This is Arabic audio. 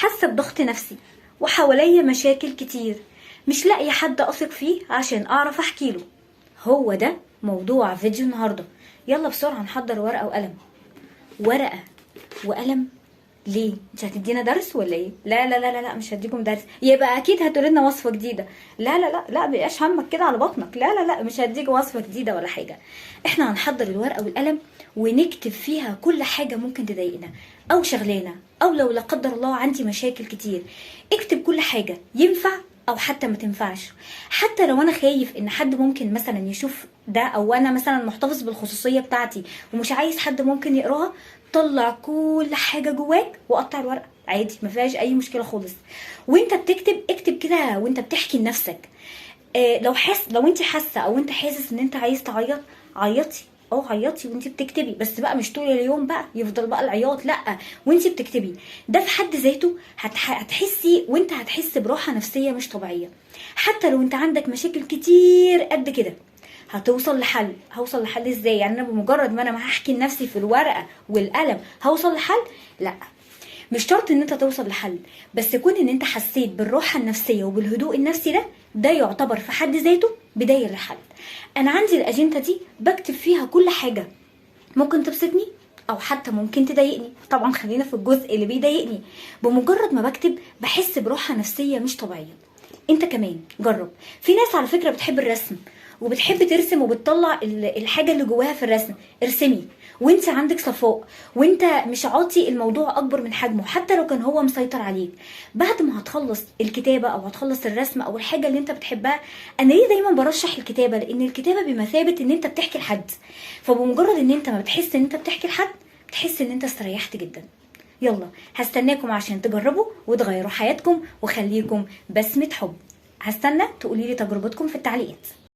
حاسة بضغط نفسي وحواليا مشاكل كتير، مش لاقي حد أثق فيه عشان أعرف أحكيله. هو ده موضوع فيديو النهاردة. يلا بسرعة نحضر ورقة وقلم. ورقة وقلم؟ ليه؟ مش هتدينا درس ولا ايه؟ لا لا لا لا مش هديكم درس، يبقى اكيد هتقول لنا وصفه جديده. لا لا لا لا بقاش همك كده على بطنك. لا لا لا مش هديك وصفه جديده ولا حاجه. احنا هنحضر الورقه والقلم ونكتب فيها كل حاجه ممكن تضايقنا او شغلانه، او لو لا قدر الله عندي مشاكل كتير. اكتب كل حاجه ينفع او حتى ما تنفعش. حتى لو انا خايف ان حد ممكن مثلا يشوف ده، او انا مثلا محتفظ بالخصوصيه بتاعتي ومش عايز حد ممكن يقراها، طلع كل حاجه جواك وقطع الورقه عادي، ما فيهاش اي مشكله خالص. وانت بتكتب اكتب كده وانت بتحكي لنفسك. لو انت حاسه او انت حاسس ان انت عايز تعيط، عيطي. عيطي وانت بتكتبي، بس بقى مش طول اليوم بقى يفضل بقى العياط، لا. وانت بتكتبي ده في حد ذاته هتحسي، وانت هتحس براحه نفسيه مش طبيعيه. حتى لو انت عندك مشاكل كتير قد كده هتوصل لحل. هوصل لحل ازاي؟ يعني انا بمجرد ما انا هحكي لنفسي في الورقه والقلم هوصل لحل؟ لا، مش شرط ان انت توصل لحل، بس كون ان انت حسيت بالراحه النفسيه وبالهدوء النفسي ده يعتبر في حد ذاته بدايه للحل. انا عندي الاجنده دي بكتب فيها كل حاجه ممكن تبسطني او حتى ممكن تضايقني. طبعا خلينا في الجزء اللي بيضايقني. بمجرد ما بكتب بحس براحه نفسيه مش طبيعيه. انت كمان جرب. في ناس على فكره بتحب الرسم وبتحب ترسم وبتطلع الحاجه اللي جواها في الرسم. ارسمي وانت عندك صفاء، وانت مش عاطي الموضوع اكبر من حجمه حتى لو كان هو مسيطر عليك. بعد ما هتخلص الكتابه او هتخلص الرسم او الحاجه اللي انت بتحبها، انا ليه دايما برشح الكتابه؟ لان الكتابه بمثابه ان انت بتحكي لحد. فبمجرد ان انت ما بتحس ان انت بتحكي لحد، بتحس ان انت استريحت جدا. يلا هستناكم عشان تجربوا وتغيروا حياتكم وخليكم بسمة حب. هستنى تقولي لي تجربتكم في التعليقات.